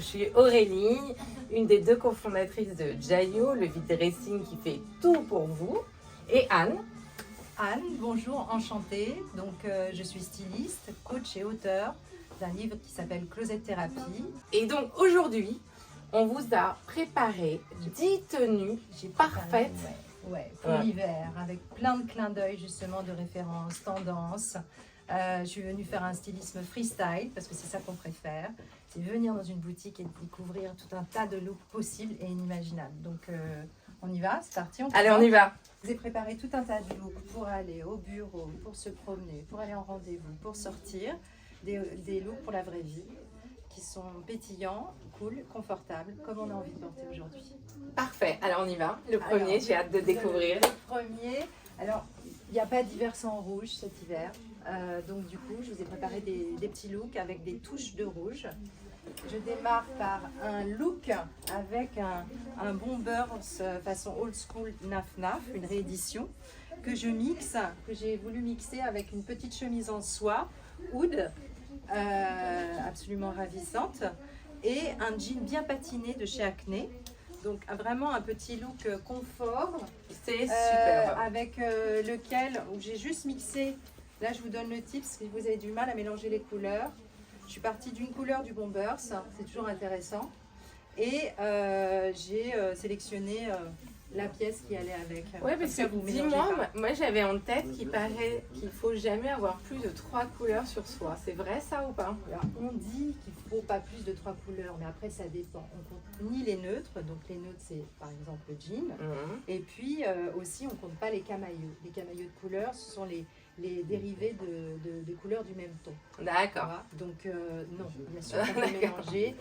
suis Aurélie, une des deux cofondatrices de Jayo, le vide dressing qui fait tout pour vous. Et Anne. Anne, bonjour, enchantée. Donc, je suis styliste, coach et auteur d'un livre qui s'appelle Closet Thérapie. Et donc aujourd'hui, on vous a préparé 10 tenues parfaites. Ouais, pour l'hiver, avec plein de clins d'œil justement de références, tendances. Je suis venue faire un stylisme freestyle parce que c'est ça qu'on préfère. C'est venir dans une boutique et découvrir tout un tas de looks possibles et inimaginables. Donc on y va, c'est parti. Allez, on y va. Je vous ai préparé tout un tas de looks pour aller au bureau, pour se promener, pour aller en rendez-vous, pour sortir. Des looks pour la vraie vie qui sont pétillants, cool, confortables, comme on a envie de porter aujourd'hui. Parfait, alors on y va. Le premier, j'ai hâte de découvrir. Le premier, alors il n'y a pas d'hiver sans rouge cet hiver. Donc du coup, je vous ai préparé des petits looks avec des touches de rouge. Je démarre par un look avec un bomber façon old school Naf Naf, une réédition que je mixe, que j'ai voulu mixer avec une petite chemise en soie, oud, absolument ravissante, et un jean bien patiné de chez Acne. Donc vraiment un petit look confort. C'est super. Avec lequel j'ai juste mixé. Là, je vous donne le tip si vous avez du mal à mélanger les couleurs. Je suis partie d'une couleur du Bombers, c'est toujours intéressant. Et j'ai sélectionné la pièce qui allait avec. Oui, parce que dis-moi, moi j'avais en tête qu'il paraît qu'il ne faut jamais avoir plus de 3 couleurs sur soi. C'est vrai ça ou pas? Alors, on dit qu'il ne faut pas plus de 3 couleurs, mais après ça dépend. On compte ni les neutres, donc les neutres c'est par exemple le jean. Et puis aussi on ne compte pas les camaïeux. Les camaïeux de couleurs, ce sont les dérivés des couleurs du même ton. D'accord. Voilà. Donc non, bien sûr, on peut mélanger.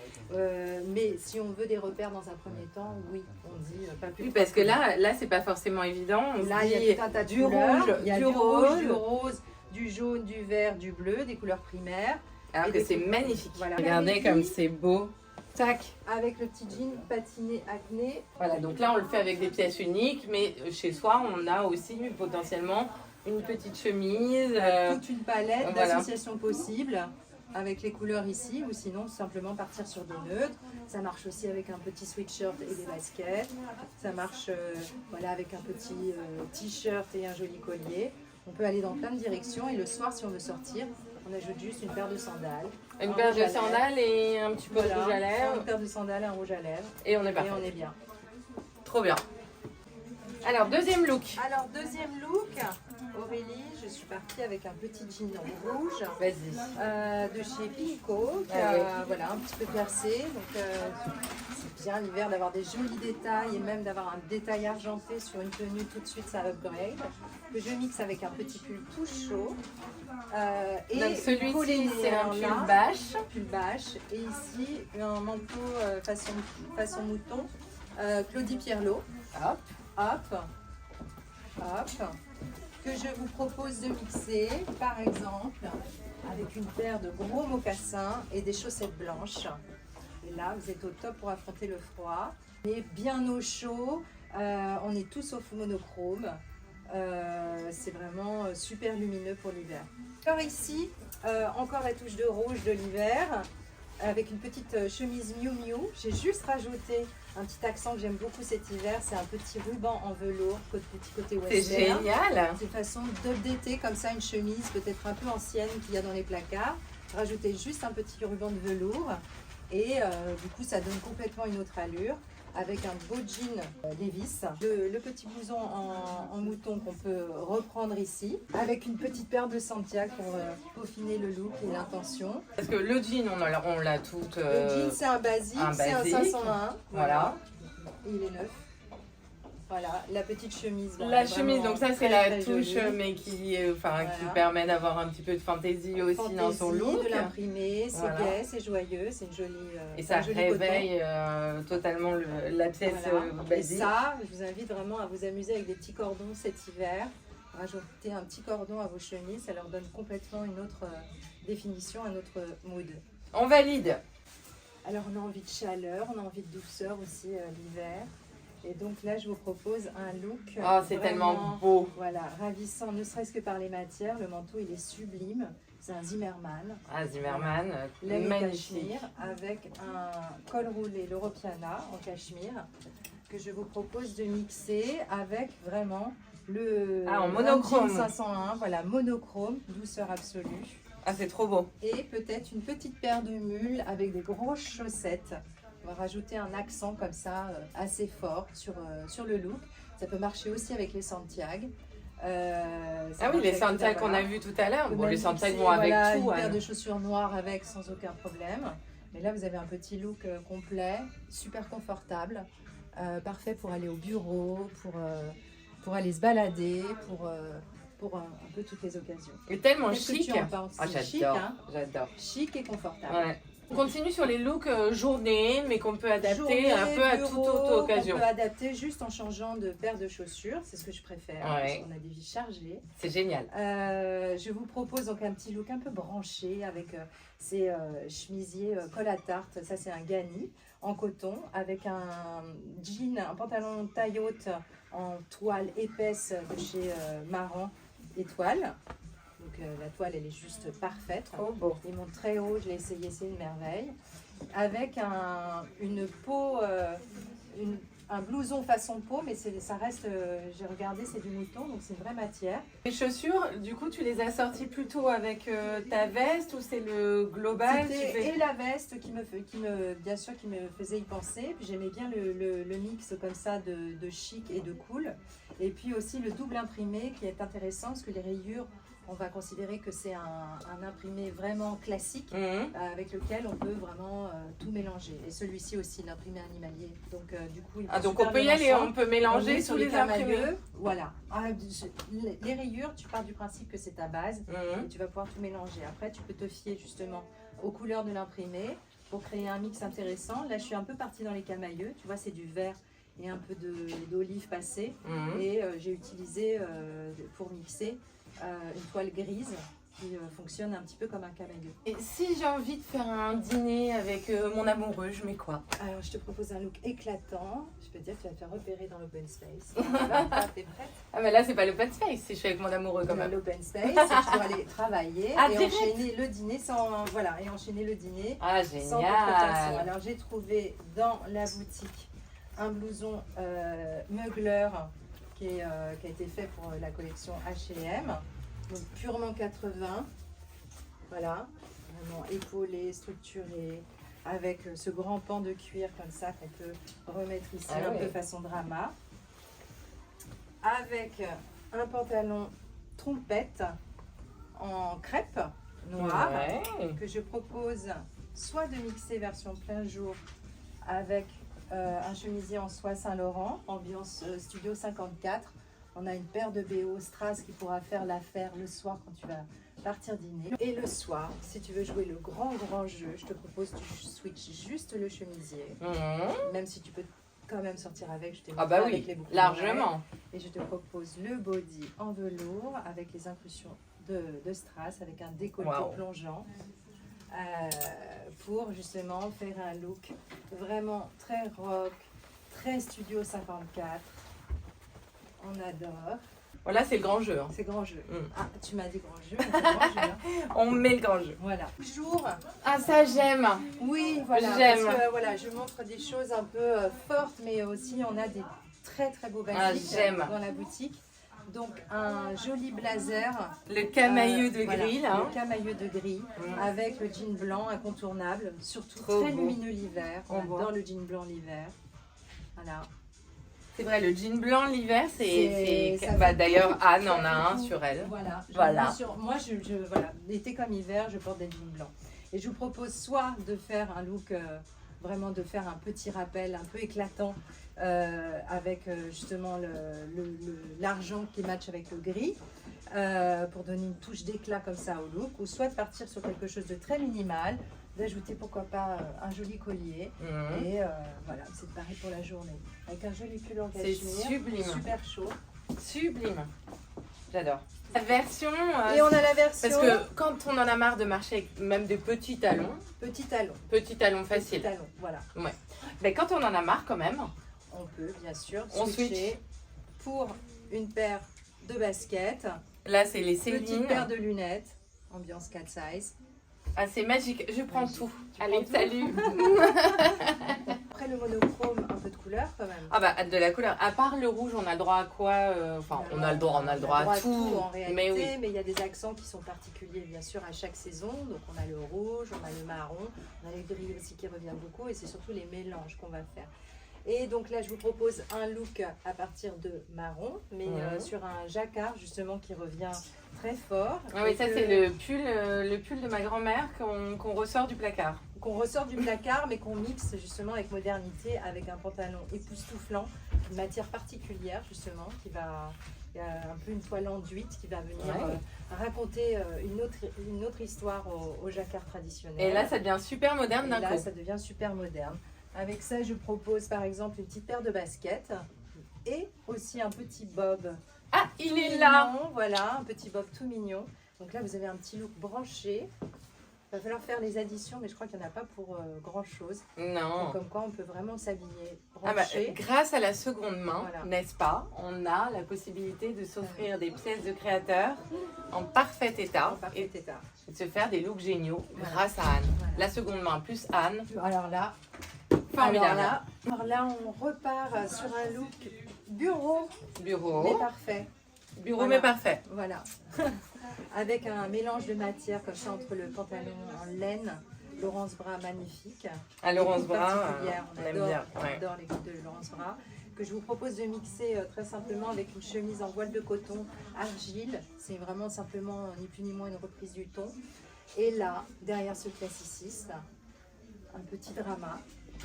Mais si on veut des repères dans un premier temps, oui, on dit pas plus. Oui, parce que là c'est pas forcément évident. Là, il y a tout un tas de couleurs. Il y a du rose, du jaune, du vert, du bleu, des couleurs primaires. Alors que c'est magnifique. Voilà. Regardez comme c'est beau. Tac. Avec le petit jean patiné Acne. Voilà, donc là on le fait avec des pièces uniques, mais chez soi on a aussi potentiellement une petite chemise. Toute une palette d'associations possibles avec les couleurs ici, ou sinon simplement partir sur des neutres. Ça marche aussi avec un petit sweatshirt et des baskets. Ça marche voilà, avec un petit t-shirt et un joli collier. On peut aller dans plein de directions et le soir, si on veut sortir, on ajoute juste une paire de sandales. Une paire de sandales et un petit peu de rouge à lèvres. Une paire de sandales et un rouge à lèvres. Et on est parti. Et on est bien. Trop bien. Alors, deuxième look. Alors, deuxième look, Aurélie, je suis partie avec un petit jean en rouge. Vas-y. De chez Pico, qui voilà, un petit peu percé. Donc, c'est bien l'hiver d'avoir des jolis détails et même d'avoir un détail argenté sur une tenue, tout de suite ça upgrade. Que je mixe avec un petit pull tout chaud. Et donc celui-ci c'est un pull bâche. Pull bâche. Et ici un manteau façon mouton. Claudie Pierlot. Hop. Hop. Hop. Que je vous propose de mixer, par exemple, avec une paire de gros mocassins et des chaussettes blanches. Et là, vous êtes au top pour affronter le froid. Et bien au chaud, on est tous au monochrome. C'est vraiment super lumineux pour l'hiver. Alors ici, encore la touche de rouge de l'hiver, avec une petite chemise Miu Miu. J'ai juste rajouté un petit accent que j'aime beaucoup cet hiver, c'est un petit ruban en velours, petit côté western. C'est génial. C'est façon d'été, comme ça, une chemise peut-être un peu ancienne qu'il y a dans les placards. Rajouter juste un petit ruban de velours et du coup ça donne complètement une autre allure. Avec un beau jean Levi's, le petit blouson en mouton qu'on peut reprendre ici, avec une petite paire de Santiago pour peaufiner le look et l'intention. Parce que le jean, on l'a tout. Le jean, c'est un basique, c'est un 501. Voilà. Et il est neuf. Voilà, la petite chemise. La chemise, donc ça c'est la touche, jolie. mais qui permet d'avoir un petit peu de fantaisie aussi dans son look. De l'imprimer, c'est gai, c'est joyeux, c'est une jolie. Et ça réveille totalement la pièce basique. Et ça, je vous invite vraiment à vous amuser avec des petits cordons cet hiver. Rajouter un petit cordon à vos chemises, ça leur donne complètement une autre définition, un autre mood. On valide. Alors on a envie de chaleur, on a envie de douceur aussi l'hiver. Et donc là, je vous propose un look. Oh, c'est tellement beau. Voilà, ravissant, ne serait-ce que par les matières. Le manteau, il est sublime. C'est un Zimmermann. Ah, Zimmermann, Laine magnifique. cachemire avec un col roulé l'Europiana en cachemire que je vous propose de mixer avec vraiment le En monochrome. 501, voilà, monochrome, douceur absolue. Ah, c'est trop beau. Et peut-être une petite paire de mules avec des grosses chaussettes. On va rajouter un accent comme ça assez fort sur le look. Ça peut marcher aussi avec les Santiago. Ah oui, les Santiago qu'on a vu tout à l'heure. Bon, les Santiago vont avec voilà, tout. une paire de chaussures noires avec sans aucun problème. Mais là, vous avez un petit look complet, super confortable, parfait pour aller au bureau, pour aller se balader, pour un peu toutes les occasions. Et tellement Qu'est-ce que chic. tu en penses? Ah, C'est chic, j'adore, hein? j'adore. Chic et confortable. Ouais. On continue sur les looks journée, mais qu'on peut adapter Journée, un peu à bureau, toute autre occasion. On peut adapter juste en changeant de paire de chaussures, c'est ce que je préfère, parce qu'on a des vies chargées. C'est génial. Je vous propose donc un petit look un peu branché avec ces chemisiers col à tarte, ça c'est un gani en coton, avec un jean, un pantalon taille haute en toile épaisse de chez Marant Étoile. Donc la toile elle est juste parfaite. Oh beau. Ils montent très haut, je l'ai essayé, c'est une merveille. Avec une peau, un blouson façon peau, mais ça reste, j'ai regardé, c'est du mouton, donc c'est une vraie matière. Les chaussures, du coup, tu les as sorties plutôt avec ta veste ou c'est le global? C'était et la veste bien sûr, qui me faisait y penser. Puis j'aimais bien le mix comme ça de chic et de cool. Et puis aussi le double imprimé qui est intéressant parce que les rayures, on va considérer que c'est un imprimé vraiment classique avec lequel on peut vraiment tout mélanger. Et celui-ci aussi, l'imprimé animalier. Donc du coup, donc on peut y aller, on peut mélanger sur tous les imprimés. Voilà. Les rayures, tu pars du principe que c'est ta base et tu vas pouvoir tout mélanger. Après, tu peux te fier justement aux couleurs de l'imprimé pour créer un mix intéressant. Là, je suis un peu partie dans les camailleux. Tu vois, c'est du vert et un peu d'olive passée. Et j'ai utilisé pour mixer une toile grise qui fonctionne un petit peu comme un camailleux. Et si j'ai envie de faire un dîner avec mon amoureux, je mets quoi? Alors, je te propose un look éclatant. Je peux te dire que tu vas te faire repérer dans l'open space. T'es prête? Ah mais là, c'est pas l'open space si je suis avec mon amoureux quand même. L'open space, c'est que tu dois aller travailler et direct. enchaîner le dîner et enchaîner le dîner Ah, sans génial. contrefaçon. Alors, j'ai trouvé dans la boutique un blouson Mugler qui a été fait pour la collection H&M, donc purement 80, voilà, vraiment épaulé, structuré, avec ce grand pan de cuir comme ça qu'on peut remettre ici un peu façon drama, avec un pantalon trompette en crêpe noire que je propose soit de mixer version plein jour avec un chemisier en soie Saint-Laurent, ambiance Studio 54. On a une paire de BO Strass qui pourra faire l'affaire le soir quand tu vas partir dîner. Et le soir, si tu veux jouer le grand jeu, je te propose tu switches juste le chemisier. Même si tu peux quand même sortir avec, je t'ai montré avec les boucles largement. Et je te propose le body en velours avec les incrustations de strass, avec un décolleté plongeant. Pour justement faire un look vraiment très rock, très Studio 54. On adore. Voilà, c'est le grand jeu. C'est grand jeu. Ah, tu m'as dit grand jeu, on fait grand jeu, hein. On met le grand jeu. Voilà. Jour. Ah, ça j'aime. Oui, voilà. J'aime. Parce que, voilà, je montre des choses un peu fortes, mais aussi on a des très beaux basiques dans la boutique. Donc un joli blazer. Le camailleux de gris, là. Le camailleux de gris avec le jean blanc incontournable, surtout Trop très beau. lumineux l'hiver. On adore le jean blanc l'hiver. Voilà. C'est vrai, le jean blanc l'hiver, ça d'ailleurs, fait Anne en a fait un tout. sur elle. Voilà. Moi, voilà, l'été comme hiver, je porte des jeans blancs. Et je vous propose soit de faire un look, vraiment de faire un petit rappel un peu éclatant avec justement l'argent qui match avec le gris pour donner une touche d'éclat comme ça au look, ou soit de partir sur quelque chose de très minimal, d'ajouter pourquoi pas un joli collier et voilà, c'est pareil pour la journée avec un joli pull en cachemire. C'est sublime. Super chaud. Sublime. J'adore. La version. Et on a la version. Parce que quand on en a marre de marcher avec même des petits talons. Petit talon. Petit talon facile. Petit talon, voilà. Ouais. Mais quand on en a marre quand même. On peut bien sûr On switcher pour une paire de baskets. Là, c'est les Céline. Petite paire de lunettes. ambiance cat size. Ah, c'est magique, je prends Magique. tout. Tu Allez, prends tout salut. Après le monochrome, un peu de couleur quand même. Ah bah, de la couleur. À part le rouge, on a le droit à quoi Enfin, on a le droit à tout. en réalité, Mais oui. mais il y a des accents qui sont particuliers bien sûr à chaque saison. Donc on a le rouge, on a le marron, on a les gris aussi qui reviennent beaucoup et c'est surtout les mélanges qu'on va faire. Et donc là je vous propose un look à partir de marron, mais sur un jacquard justement qui revient très fort. Ah oui, ça c'est le pull de ma grand-mère qu'on ressort du placard. Qu'on ressort du placard mais qu'on mixe justement avec modernité, avec un pantalon époustouflant, une matière particulière justement qui va... Il y a un peu une toile enduite qui va venir raconter une autre histoire au jacquard traditionnel. Et là, ça devient super moderne d'un coup. Là, ça devient super moderne. Avec ça, je propose par exemple une petite paire de baskets et aussi un petit bob. Ah, il est mignon, là. Voilà, un petit bob tout mignon. Donc là, vous avez un petit look branché. Il va falloir faire les additions, mais je crois qu'il n'y en a pas pour grand chose. Non. Donc, comme quoi, on peut vraiment s'habiller Ah bah, branché. grâce à la seconde main, Voilà. n'est-ce pas, on a la possibilité de s'offrir des pièces de créateurs en parfait état En parfait état. et de se faire des looks géniaux Voilà. grâce à Anne. Voilà. La seconde main plus Anne, Alors là, formidable. alors là, on repart sur un look bureau, mais Bureau, parfait. bureau Voilà. mais parfait. Voilà. Avec un mélange de matière comme ça entre le pantalon en laine, Laurence Bras magnifique. À Laurence Les coupes Bras, particulières, on aime bien. on Ouais. adore les coupes de Laurence Bras. Que je vous propose de mixer très simplement avec une chemise en voile de coton argile. C'est vraiment simplement ni plus ni moins une reprise du ton. Et là, derrière ce classiciste, un petit drama,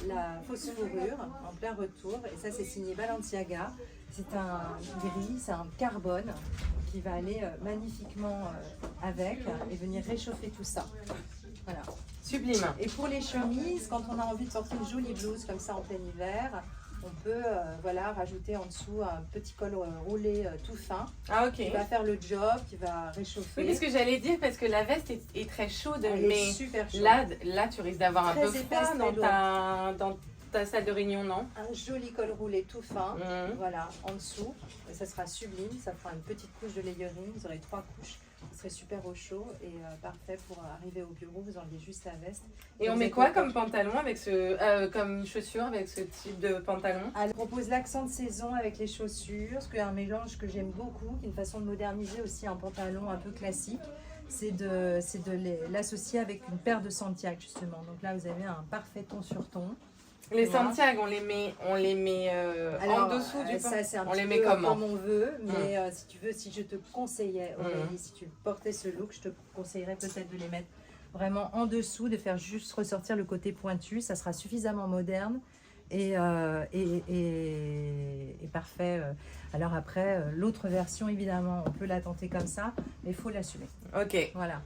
la fausse fourrure en plein retour. Et ça, c'est signé Balenciaga. C'est un gris, c'est un carbone qui va aller magnifiquement avec et venir réchauffer tout ça. Voilà. Sublime. Et pour les chemises, quand on a envie de sortir une jolie blouse comme ça en plein hiver, on peut voilà, rajouter en dessous un petit col roulé tout fin Ah ok. qui va faire le job, qui va réchauffer. Oui, parce que j'allais dire, parce que la veste est très chaude, Elle mais est super chaude. là, tu risques d'avoir un Très peu épaisse, froid très dans ta salle de réunion, non? Un joli col roulé tout fin, Mhm. voilà, en dessous. Et ça sera sublime, ça fera une petite couche de layering. Vous aurez 3 couches, ce serait super au chaud et parfait pour arriver au bureau. Vous enlevez juste la veste. Et on vous met êtes quoi au comme top. pantalon avec comme chaussure avec ce type de pantalon? Elle propose l'accent de saison avec les chaussures, ce qui est un mélange que j'aime beaucoup, qui est une façon de moderniser aussi un pantalon un peu classique. C'est de l'associer avec une paire de Santiago justement. Donc là, vous avez un parfait ton sur ton. Les Voilà. Santiago, on les met en dessous du ça, c'est un On petit les peu met comment? comme on veut, mais si tu veux, si je te conseillais, Aurélie, Mm. si tu portais ce look, je te conseillerais peut-être de les mettre vraiment en dessous, de faire juste ressortir le côté pointu. Ça sera suffisamment moderne et parfait. Alors après, l'autre version, évidemment, on peut la tenter comme ça, mais il faut l'assumer. Ok, Voilà.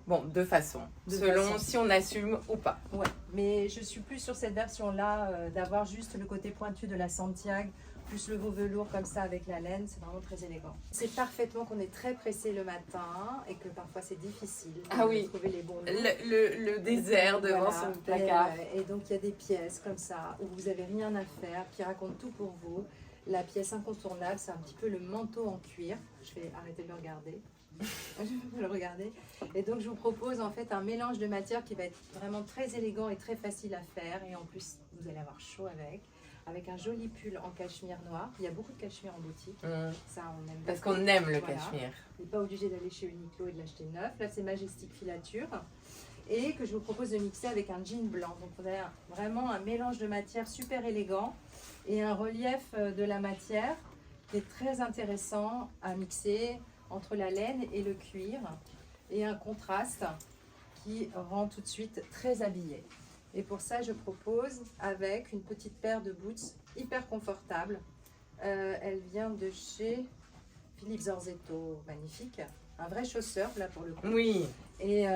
bon, de façon. De Selon façon. si on assume ou pas. Ouais, mais je suis plus sur cette version-là, d'avoir juste le côté pointu de la Santiago, plus le veau velours comme ça avec la laine, c'est vraiment très élégant. C'est parfaitement qu'on est très pressé le matin et que parfois c'est difficile Ah oui. de trouver les bons looks. Le désert devant Voilà. son placard. Et donc il y a des pièces comme ça où vous n'avez rien à faire, qui racontent tout pour vous. La pièce incontournable, c'est un petit peu le manteau en cuir. Je vais arrêter de le regarder. Je vais le regarder. Et donc je vous propose en fait un mélange de matières qui va être vraiment très élégant et très facile à faire. Et en plus, vous allez avoir chaud avec un joli pull en cachemire noir. Il y a beaucoup de cachemire en boutique. Mm. Ça, on aime Parce beaucoup. qu'on aime le Voilà. cachemire. Vous n'êtes pas obligé d'aller chez Uniqlo et de l'acheter neuf. Là, c'est Majestic Filature. Et que je vous propose de mixer avec un jean blanc. Donc, on a vraiment un mélange de matières super élégant et un relief de la matière qui est très intéressant à mixer entre la laine et le cuir. Et un contraste qui rend tout de suite très habillé. Et pour ça, je propose avec une petite paire de boots hyper confortable. Elle vient de chez Philippe Zorzetto, magnifique. Un vrai chausseur, là, pour le coup. Oui. Et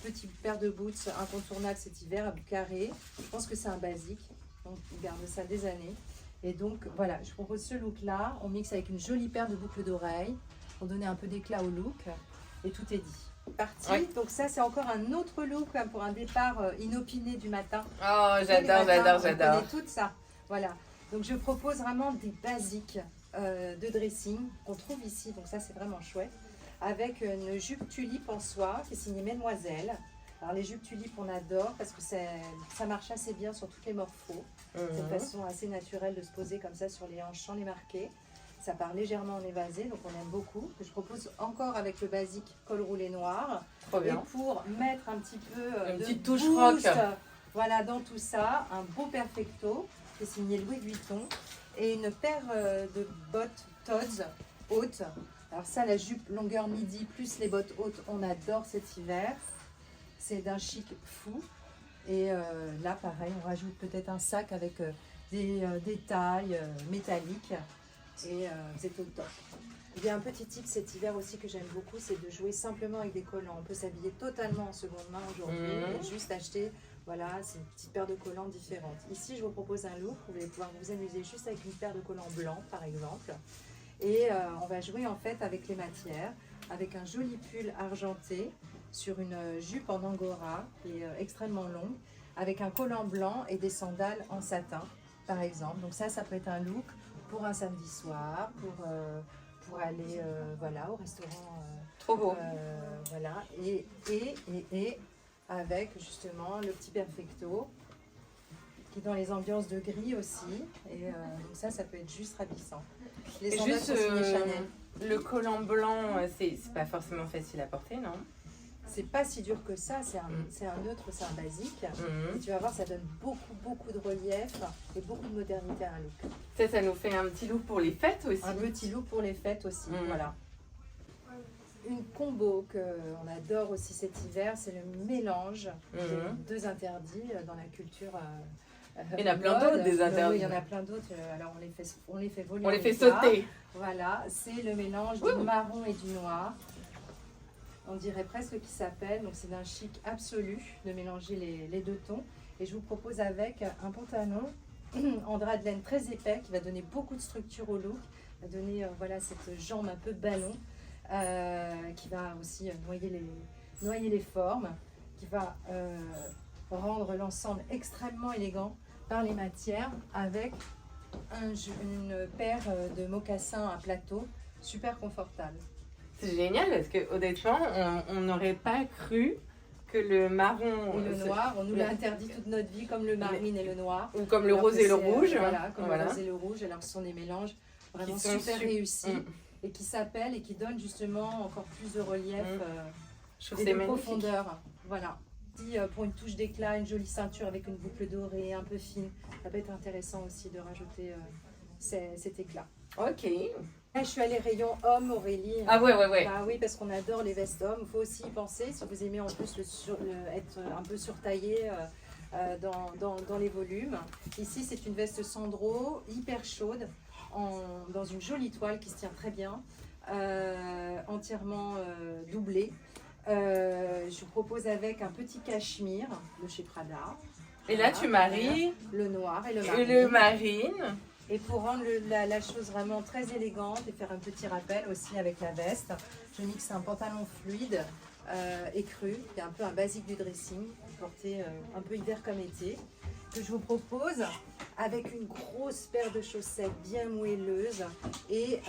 petite paire de boots incontournable cet hiver à bout carré. Je pense que c'est un basique. On garde ça des années. Et donc, voilà, je propose ce look-là. On mixe avec une jolie paire de boucles d'oreilles pour donner un peu d'éclat au look. Et tout est dit. Parti. Ouais. Donc ça, c'est encore un autre look hein, pour un départ inopiné du matin. Oh, Les matins, j'adore. On connaît tout ça. Voilà. Donc je propose vraiment des basiques de dressing qu'on trouve ici. Donc ça, c'est vraiment chouette. avec une jupe tulipe en soie qui est signée Mesdemoiselles. Alors les jupes tulipes on adore parce que ça marche assez bien sur toutes les morphos. C'est une façon assez naturelle de se poser comme ça sur les hanches sans les marquer. Ça part légèrement en évasé, donc on aime beaucoup. Je propose encore avec le basique col roulé noir. Trop bien. Et pour mettre un petit peu Une de petite touche boost, rock. voilà, dans tout ça, un beau perfecto qui est signé Louis Vuitton et une paire de bottes Tod's hautes. Alors ça, la jupe longueur midi plus les bottes hautes, on adore cet hiver. C'est d'un chic fou. Et là, pareil, on rajoute peut-être un sac avec des détails métalliques. Et c'est au top. Il y a un petit tip cet hiver aussi que j'aime beaucoup, c'est de jouer simplement avec des collants. On peut s'habiller totalement en seconde main aujourd'hui et juste acheter, voilà, c'est une petite paire de collants différentes. Ici, je vous propose un look, vous allez pouvoir vous amuser juste avec une paire de collants blancs, par exemple. Et on va jouer en fait avec les matières, avec un joli pull argenté sur une jupe en angora qui est extrêmement longue, avec un collant blanc et des sandales en satin, par exemple. Donc ça peut être un look pour un samedi soir, pour aller voilà, au restaurant. Trop beau. Voilà, et avec justement le petit perfecto qui est dans les ambiances de gris aussi. Et donc ça peut être juste ravissant. Les Et sandales juste sont signées Chanel. le collant blanc, c'est pas forcément facile à porter, non? C'est pas si dur que ça, c'est un neutre, c'est un basique. Et tu vas voir, ça donne beaucoup de relief et beaucoup de modernité à un look. Ça nous fait un petit look pour les fêtes aussi. Un petit look pour les fêtes aussi, voilà. Une combo qu'on adore aussi cet hiver, c'est le mélange des deux interdits dans la culture. Il y en a plein d'autres des interdits. Oui, il y en a plein d'autres. Alors on les fait voler. On les fait sauter. Voilà, c'est le mélange du marron et du noir. On dirait presque qu'il s'appelle, donc c'est d'un chic absolu de mélanger les deux tons. Et je vous propose avec un pantalon en drap de laine très épais qui va donner beaucoup de structure au look, va donner voilà, cette jambe un peu ballon qui va aussi noyer les formes, qui va rendre l'ensemble extrêmement élégant par les matières avec une paire de mocassins à plateau super confortable. C'est génial parce que honnêtement, on n'aurait pas cru que le marron et le noir, on nous l'a interdit toute notre vie, comme le marine et le noir. Ou comme le rose et le rouge. Voilà, comme le rose et le rouge. Alors ce sont des mélanges vraiment super réussis et qui s'appellent et qui donnent justement encore plus de relief et de profondeur. Voilà. Pour une touche d'éclat, une jolie ceinture avec une boucle dorée un peu fine, ça peut être intéressant aussi de rajouter cet éclat. Ok. Je suis allée rayon homme, Aurélie. Ah ouais. Bah oui, parce qu'on adore les vestes hommes. Il faut aussi y penser, si vous aimez en plus être un peu surtaillé dans les volumes. Ici, c'est une veste Sandro, hyper chaude, dans une jolie toile qui se tient très bien, entièrement doublée. Je vous propose avec un petit cachemire de chez Prada. Et là, tu maries le noir et le marine. Et pour rendre la chose vraiment très élégante et faire un petit rappel aussi avec la veste, je mixe un pantalon fluide et cru, qui est un peu un basique du dressing, porté un peu hiver comme été, que je vous propose avec une grosse paire de chaussettes bien moelleuses et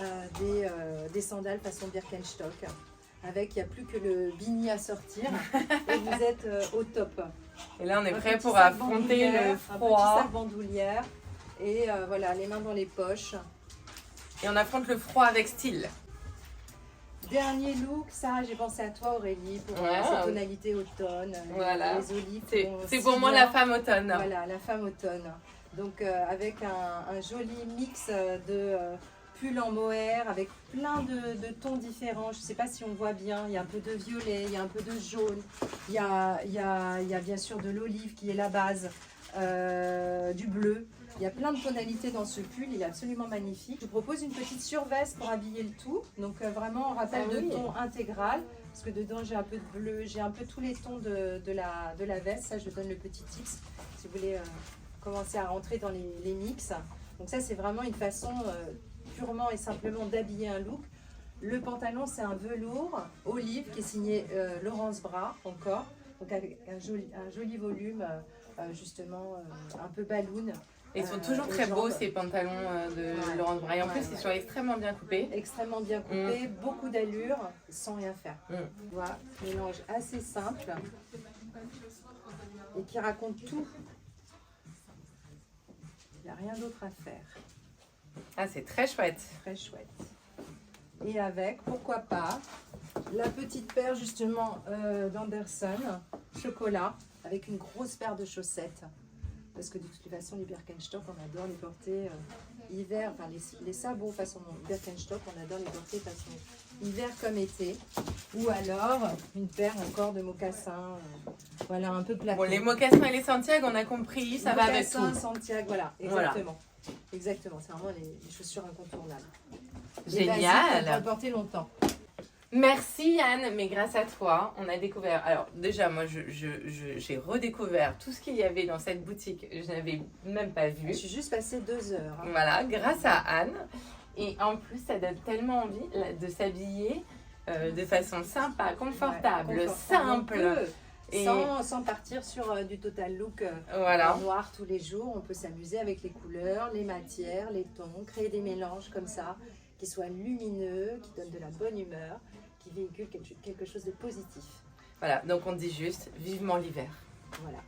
des sandales façon Birkenstock. Il n'y a plus que le bini à sortir et vous êtes au top. Et là, on est prêt pour affronter le froid. Un petit sac bandoulière. Et voilà, les mains dans les poches. Et on affronte le froid avec style. Dernier look, ça j'ai pensé à toi Aurélie, pour cette tonalité automne, voilà. les olives. C'est pour moi la femme automne. Voilà, la femme automne. Donc avec un joli mix de pull en mohair, avec plein de tons différents. Je ne sais pas si on voit bien, il y a un peu de violet, il y a un peu de jaune, il y a bien sûr de l'olive qui est la base, du bleu. Il y a plein de tonalités dans ce pull, il est absolument magnifique. Je vous propose une petite surveste pour habiller le tout. Donc vraiment, on rappelle de ton intégral, parce que dedans j'ai un peu de bleu, j'ai un peu tous les tons de la veste. Ça, je donne le petit tips si vous voulez commencer à rentrer dans les mix. Donc ça, c'est vraiment une façon purement et simplement d'habiller un look. Le pantalon, c'est un velours olive qui est signé Laurence Bras encore. Donc avec un joli volume, justement un peu balloon. Ils sont toujours aux très beaux jambes. ces pantalons de Ouais. Laurence Braille. En Ouais, plus, ouais. ils sont extrêmement bien coupés. Extrêmement bien coupé, beaucoup d'allure, sans rien faire. Voilà, mélange assez simple et qui raconte tout. Il n'y a rien d'autre à faire. Ah, c'est très chouette. Très chouette. Et avec, pourquoi pas, la petite paire justement d'Anderson, chocolat, avec une grosse paire de chaussettes. Parce que de toute façon, les Birkenstock, on adore les porter hiver, enfin les sabots façon Birkenstock, on adore les porter façon hiver comme été. Ou alors, une paire encore de mocassins, voilà, un peu plaqués. Bon, les mocassins et les Santiago, on a compris, ça va avec tout. Mocassins, Santiago, voilà, exactement. Exactement, c'est vraiment les chaussures incontournables. Et basiques, on peut Génial. le porter longtemps. Merci Yann, mais grâce à toi, on a découvert. Alors déjà, moi, j'ai redécouvert tout ce qu'il y avait dans cette boutique. Je n'avais même pas vu. Je suis juste passée 2 heures. Hein. Voilà, grâce à Anne. Et en plus, ça donne tellement envie là, de s'habiller de façon sympa, confortable, Ouais, simple. On peut, Et sans partir sur du total look voilà. noir tous les jours. On peut s'amuser avec les couleurs, les matières, les tons, créer des mélanges comme ça, qui soient lumineux, qui donnent de la bonne humeur, qui véhiculent quelque chose de positif. Voilà, donc on dit juste vivement l'hiver. Voilà.